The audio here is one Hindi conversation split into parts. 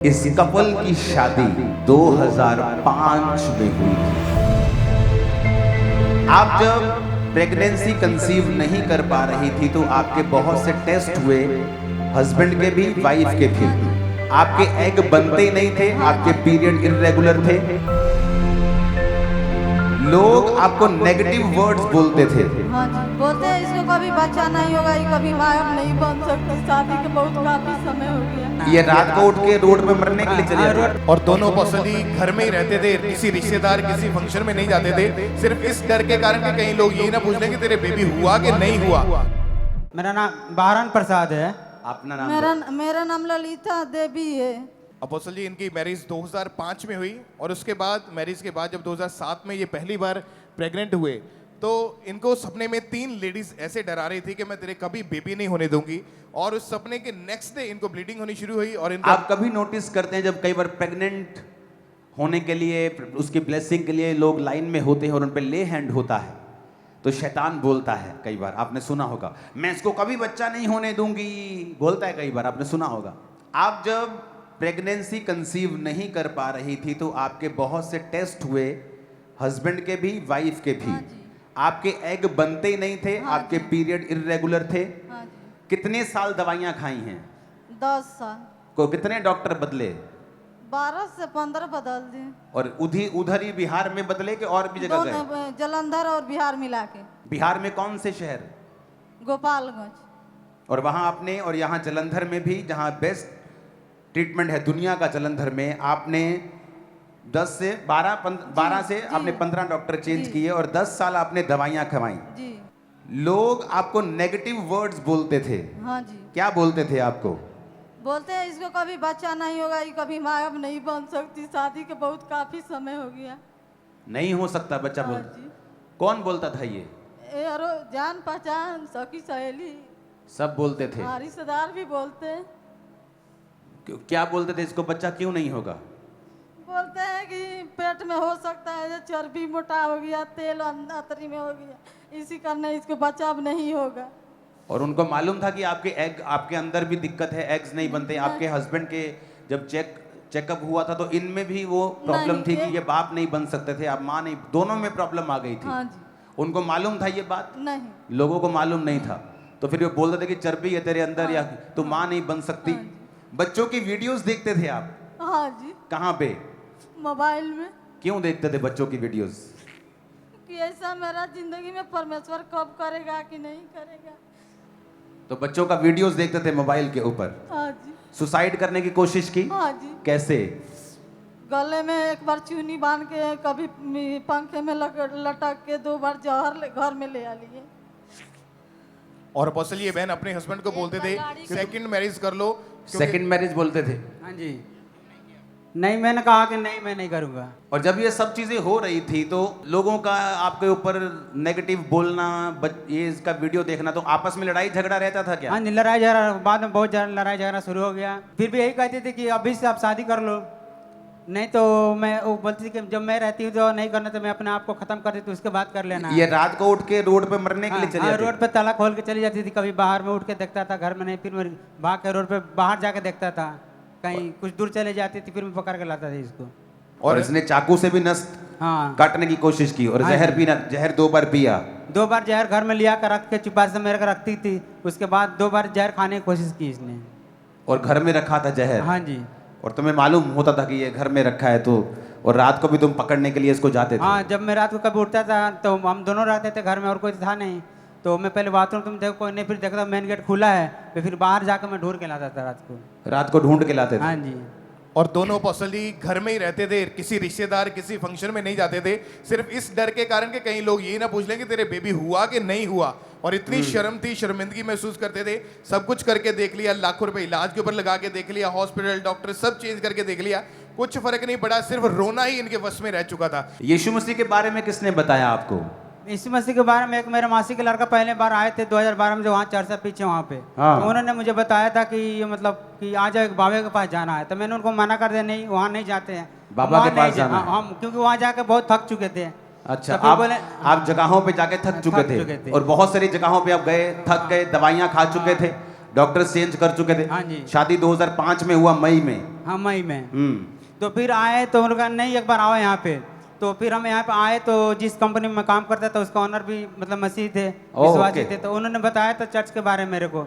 इस कपल की शादी 2005 में हुई थी। आप जब प्रेगनेंसी कंसीव नहीं कर पा रही थी तो आपके बहुत से टेस्ट हुए, हस्बैंड के भी, वाइफ के भी। आपके एग बनते ही नहीं थे, आपके पीरियड इर्रेगुलर थे, लोग आपको नेगेटिव वर्ड्स बोलते थे। हाँ जी, बोलते हैं इसको कभी बच्चा नहीं होगा, ये कभी माँ नहीं बन सकता, शादी के बहुत काफी समय हो गया। ये रात को उठ के रोड पे मरने के लिए चले जाते। और दोनों पसली घर में ही रहते थे, किसी रिश्तेदार किसी फंक्शन में नहीं जाते थे, सिर्फ इस डर के कारण कि कहीं लोग ये ना पूछ लें कि तेरे बेबी हुआ कि नहीं हुआ। मेरा नाम बहरान प्रसाद है। अपना नाम? मेरा नाम ललिता देवी है। अपोस्टल जी, इनकी मैरिज 2005 में हुई और उसके बाद मैरिज के बाद जब 2007 में ये पहली बार प्रेग्नेंट हुए तो इनको सपने में 3 लेडीज ऐसे डरा रही थी कि मैं तेरे कभी बेबी नहीं होने दूंगी, और उस सपने के नेक्स्ट डे इनको ब्लीडिंग होनी शुरू हुई। और इनको आप कभी नोटिस करते हैं जब कई बार प्रेग्नेंट होने के लिए, उसकी ब्लेसिंग के लिए लोग लाइन में होते हैं और उन पे ले हैंड होता है तो शैतान बोलता है, कई बार आपने सुना होगा, मैं इसको कभी बच्चा नहीं होने दूंगी, बोलता है, कई बार आपने सुना होगा। आप जब प्रेगनेंसी कंसीव नहीं कर पा रही थी तो आपके बहुत से टेस्ट हुए, हस्बैंड के भी, वाइफ के भी। आपके एग बनते ही नहीं थे, आपके पीरियड इर्रेगुलर थे। कितने साल दवाइयां खाई हैं? 10 साल। को कितने डॉक्टर बदले? 12 से 15 बदल दिए। और उधर ही बिहार में बदले कि और भी जगह गए? जलंधर और बिहार मिला के। बिहार में कौन से शहर? गोपालगंज। और वहां आपने, और यहाँ जलंधर में भी, जहां बेस्ट ट्रीटमेंट है दुनिया का, जलंधर में आपने 10 से 12 से आपने 15 डॉक्टर चेंज किए और 10 साल आपने दवाइयां खवाई। जी। लोग आपको नेगेटिव वर्ड्स बोलते थे। हाँ जी। क्या बोलते थे आपको? बोलते हैं इसको कभी बच्चा नहीं होगा, ये कभी माँ नहीं बन सकती, शादी के बहुत काफी समय हो गया, नहीं हो सकता बच्चा। हाँ बोल जी। कौन बोलता था ये? और जान पहचान, सखी सहेली, सब बोलते थे। हाँ, रिश्तेदार भी बोलते हैं। क्या बोलते थे? इसको बच्चा क्यों नहीं होगा? बोलते हैं कि पेट में हो सकता है, चर्बी मोटा हो गया, तेल अंतरी में हो गया, इसी करने इसको बच्चा अब नहीं होगा। और उनको मालूम था कि आपके एग, आपके अंदर भी दिक्कत है, एग्स नहीं बनते। आपके हस्बैंड के जब चेकअप हुआ था तो इनमें भी वो प्रॉब्लम थी कि ये बाप नहीं बन सकते थे, आप माँ नहीं, दोनों में प्रॉब्लम आ गई थी। हाँ जी। उनको मालूम था ये बात? नहीं, लोगों को मालूम नहीं था, तो फिर वो बोलते थे कि चर्बी है तेरे अंदर, या तू माँ नहीं बन सकती। बच्चों की वीडियोस देखते थे आप? हाँ जी। कहाँ पे? मोबाइल में। क्यों देखते थे बच्चों की वीडियोस? कि ऐसा मेरा जिंदगी में परमेश्वर कब करेगा कि नहीं करेगा। तो बच्चों का वीडियोस देखते थे मोबाइल के ऊपर? हाँ जी। सुसाइड करने की कोशिश की? हाँ जी। कैसे? गले में एक बार चूनी बांध के, कभी पंखे में लटक के, 2 बार जहर घर में ले आ लिए। और अपोस्टल ये बहन अपने हस्बैंड को बोलते थे सेकंड मैरिज कर लो। सेकंड मैरिज बोलते थे? हाँ जी। नहीं, मैंने कहा कि नहीं, मैं नहीं करूँगा। और जब ये सब चीजें हो रही थी तो लोगों का आपके ऊपर नेगेटिव बोलना, ये इसका वीडियो देखना, तो आपस में लड़ाई झगड़ा रहता था क्या? हाँ जी, लड़ाई झगड़ा, बाद में बहुत ज़्यादा लड़ाई झगड़ा शुरू हो गया। फिर भी यही कहते थे कि अभी से आप शादी कर लो, नहीं तो मैं, वो बोलती थी कि जब मैं रहती हूँ तो नहीं करना, तो मैं अपने आप को खत्म कर देती हूँ, उसके बाद कर लेना। ये रात को उठ के रोड पे मरने के लिए चली जाती? रोड पे ताला खोल के चली जाती थी, कभी बाहर में उठ के देखता था, घर में नहीं, फिर मैं भाग के रोड पे बाहर जाके देखता था, कहीं कुछ दूर चले जाती थी, फिर मैं पकड़ के लाता था इसको। और इसने चाकू से भी नस काटने की कोशिश की, और जहर 2 बार पिया? 2 बार जहर घर में लिया कर रख के चुपा से मेरे को रखती थी, उसके बाद 2 बार जहर खाने की कोशिश की इसने। और घर में रखा था जहर? हाँ जी। और तुम्हें मालूम होता था कि ये घर में रखा है तो, और रात को भी तुम पकड़ने के लिए इसको जाते थे? हाँ, जब मैं रात को कभी उठता था तो हम दोनों रहते थे घर में और कोई था नहीं, तो मैं पहले बाथरूम तुम देखो कोई नहीं, फिर देखता मेन गेट खुला है, फिर बाहर जाकर मैं ढूंढ के लाता था रात को ढूंढ के लाते थे? हाँ जी। और दोनों अपोस्टल जी घर में ही रहते थे, किसी रिश्तेदार किसी फंक्शन में नहीं जाते थे, सिर्फ इस डर के कारण कि कहीं लोग ये ना पूछ लें कि तेरे बेबी हुआ कि नहीं हुआ। और इतनी शर्म थी, शर्मिंदगी महसूस करते थे, सब कुछ करके देख लिया, लाखों रुपए इलाज के ऊपर लगा के देख लिया, हॉस्पिटल डॉक्टर सब चेंज करके देख लिया, कुछ फर्क नहीं पड़ा, सिर्फ रोना ही इनके वश में रह चुका था। यीशु मसीह के बारे में किसने बताया आपको? यीशु मसीह के बारे में एक मेरे मासी के लड़का पहले बार आए थे 2012 में, जो वहाँ चर्चा पीछे वहाँ पे, तो उन्होंने मुझे बताया था कि ये मतलब कि आ जाओ, बाबा के पास जाना है, तो मैंने उनको मना कर दिया, नहीं वहाँ नहीं जाते हैं, बाबा के पास जाना है? हम क्योंकि वहाँ जाके बहुत थक चुके थे। अच्छा, आप जगहों पे जाके थक चुके थे, और बहुत सारी जगहों पे आप गए, थक गए, दवाइयाँ खा चुके थे, डॉक्टर चेंज कर चुके थे। हाँ जी। शादी 2005 में हुआ, मई में। हाँ मई में। हम्म। तो फिर आए तो उन्होंने कहा नहीं एक बार आओ यहाँ पे। तो फिर हम यहाँ पे आए तो जिस कंपनी में काम करता था उसका ऑनर भी मतलब मसीह थे, विश्वासी थे। तो उन्होंने बताया था चर्च के बारे में मेरे को।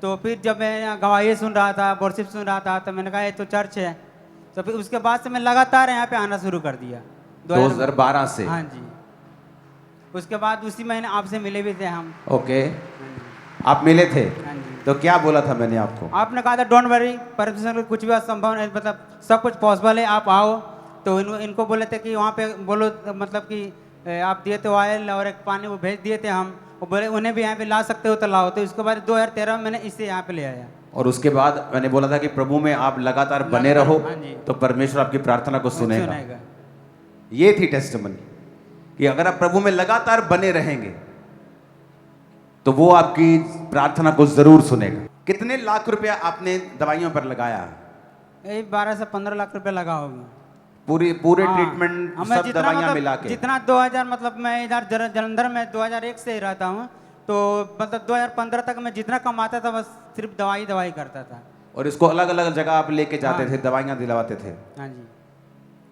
तो फिर जब मैं यहाँ गवाही सुन रहा था, वर्शिप सुन रहा था, तो मैंने कहा ये तो चर्च है। तो फिर उसके बाद से मैं लगातार यहाँ पे आना शुरू कर दिया 2012 से। हाँ जी। उसके बाद उसी महीने आपसे मिले भी थे हम। ओके, आप मिले थे? हाँ जी। तो क्या बोला था मैंने आपको? आपने कहा था डोंट वरी, परमेश्वर को कुछ भी असंभव नहीं, मतलब सब कुछ पॉसिबल है, आप आओ। तो इनको बोले थे कि वहाँ पे बोलो, मतलब कि आप दिए थे ऑयल और एक पानी वो भेज दिए थे हम, वो बोले उन्हें भी यहाँ पे ला सकते हो तो लाओ। तो इसके बाद 2013 में मैंने इसे यहाँ पे ले आया। और उसके बाद मैंने बोला था कि प्रभु में आप लगातार बने रहो, हाँ जी। तो परमेश्वर आपकी प्रार्थना को सुनेगा। सुनेगा। ये थी टेस्टिमनी कि अगर आप प्रभु में लगातार बने रहेंगे तो वो आपकी प्रार्थना को जरूर सुनेगा। कितने लाख रुपया आपने दवाइयों पर लगाया? यही 12 से 15 लाख रुपए लगा होगा। पूरे हाँ, ट्रीटमेंट हमें सब जितना दवाइयां मतलब मिला के? जितना 2000, मतलब मैं इधर जलंधर में 2001 से ही रहता हूँ, तो मतलब 2015 तक मैं जितना कमाता था बस सिर्फ दवाई करता था। और इसको अलग अलग जगह आप लेके जाते हाँ। थे, दवाइयां दिलवाते थे? हाँ जी।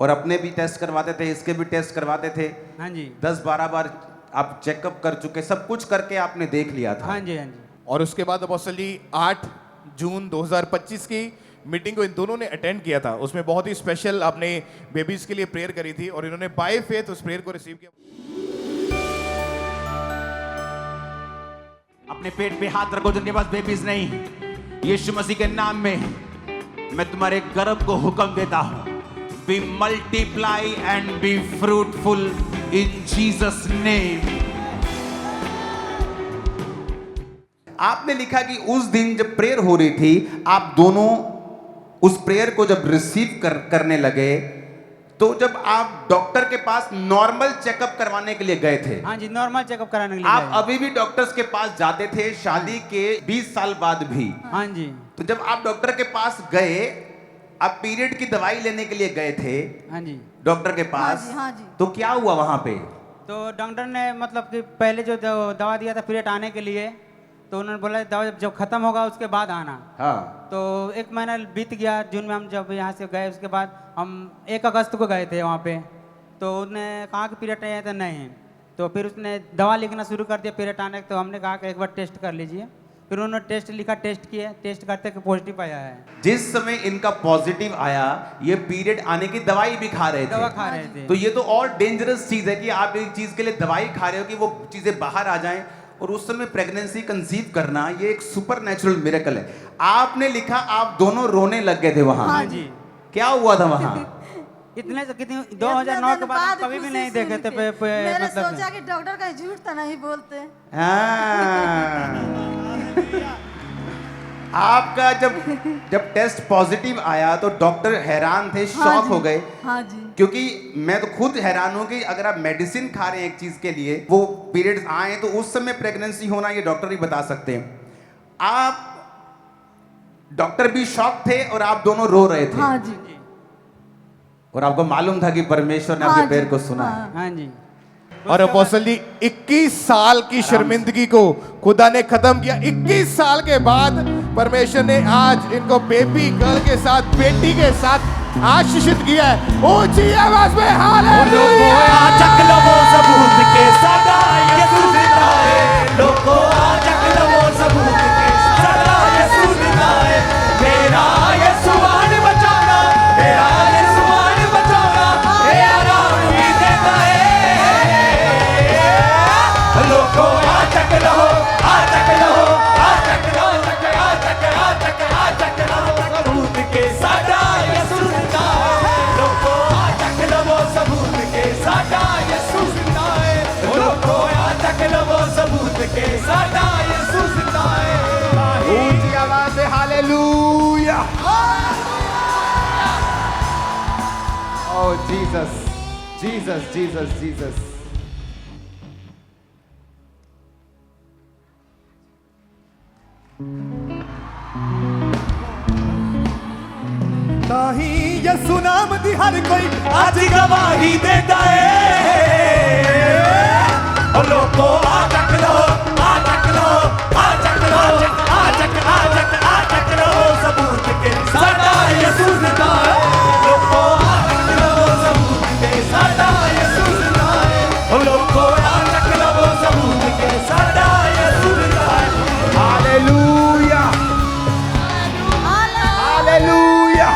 और अपने भी टेस्ट करवाते थे, इसके भी टेस्ट करवाते थे? हाँ जी। 10-12 बार आप चेकअप कर चुके, सब कुछ करके आपने देख लिया था? हाँ जी। हाँ जी। और उसके बाद अपोस्टल जी 8 जून 2025 की मीटिंग को इन दोनों ने अटेंड किया था। उसमें बहुत ही स्पेशल आपने बेबीज के लिए प्रेयर करी थी और इन्होंने बाय फेथ उस प्रेयर को रिसीव किया। अपने पेट पे हाथ रखो जिनके पास बेबीज नहीं। यीशु मसीह के नाम में मैं तुम्हारे गर्भ को हुक्म देता हूं, be multiply and be fruitful in Jesus name. आपने लिखा कि उस दिन जब प्रेयर हो रही थी, आप दोनों उस प्रेयर को जब रिसीव करने लगे, तो जब आप डॉक्टर के पास नॉर्मल चेकअप करवाने के लिए गए थे? हाँ जी, नॉर्मल चेकअप कराने के लिए आप गए। अभी भी डॉक्टर्स के पास जाते थे शादी के 20 साल बाद भी? हाँ जी। तो जब आप डॉक्टर के पास गए, आप पीरियड की दवाई लेने के लिए गए थे हाँ जी। डॉक्टर के पास, हाँ जी, हाँ जी। तो क्या हुआ वहां पे? तो डॉक्टर ने मतलब कि पहले जो दवा दिया था पीरियड आने के लिए, तो उन्होंने बोला दवा जब खत्म होगा उसके बाद आना। हाँ। तो 1 महीना बीत गया। जून में हम जब यहाँ से गए, उसके बाद हम 1 अगस्त को गए थे वहाँ पे। तो उन्होंने कहा कि पीरियड नहीं आया था, नहीं। तो फिर उसने दवा लिखना शुरू कर दिया पीरियड आने। तो हमने कहा कि एक बार टेस्ट कर लीजिए। फिर उन्होंने टेस्ट लिखा, टेस्ट किए, टेस्ट करते कि पॉजिटिव आया है। जिस समय इनका पॉजिटिव आया, ये पीरियड आने की दवाई भी खा रहे दवा थे। खा रहे थे। तो ये तो और डेंजरस चीज है कि आप एक चीज के लिए दवाई खा रहे हो कि वो चीजें बाहर आ जाएं, और उस समय प्रेगनेंसी कंसीव करना, ये एक सुपर नेचुरल मिरेकल है। आपने लिखा आप दोनों रोने लग गए थे वहां। हाँ जी। क्या हुआ था वहां? इतने से कितनी 2009 के बाद कभी भी नहीं देखे थे। मैंने मतलब सोचा कि डॉक्टर का झूठ तो नहीं बोलते। आपका जब टेस्ट पॉजिटिव आया तो डॉक्टर हैरान थे, हाँ शॉक जी, हो गए। हाँ जी। क्योंकि मैं तो खुद हैरान हूं कि अगर आप मेडिसिन खा रहे हैं एक चीज के लिए, वो पीरियड्स आए तो उस समय प्रेगनेंसी होना ये डॉक्टर ही बता सकते हैं। आप डॉक्टर भी शॉक थे और आप दोनों रो रहे थे। हाँ जी। और आपको मालूम था कि परमेश्वर ने हाँ आपके जी, प्रेयर को सुना है। हाँ। हाँ जी। और अपोस्टल जी 21 साल की शर्मिंदगी को खुदा ने खत्म किया। 21 साल के बाद परमेश्वर ने आज इनको बेबी गर्ल के साथ, बेटी के साथ आशीषित किया है। ऊंची आवाज में हालेलुया। ऊंची आवाज में hallelujah. Oh Jesus, Jesus, Jesus, Jesus. ताही यसु नाम दी हर कोई आज गवाही देता है। ओ लोगों आ चक लो, आ चक लो, आ चक लो, आ चक यसू जिंदा है लोगो याद रख लो वो सबूत के साडा यसू जिंदा है लोगो याद रख लो वो सबूत के साडा यसू जिंदा है हालेलुया हालेलुया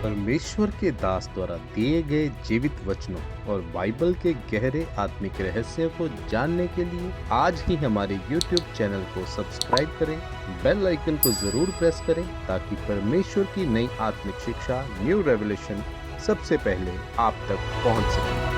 परमेश्वर के दास द्वारा दिए गए जीवित वचनों और बाइबल के गहरे आत्मिक रहस्यों को जानने के लिए आज ही हमारे YouTube चैनल को सब्सक्राइब करें, बेल आइकन को जरूर प्रेस करें ताकि परमेश्वर की नई आत्मिक शिक्षा न्यू रेवलेशन सबसे पहले आप तक पहुंच सके।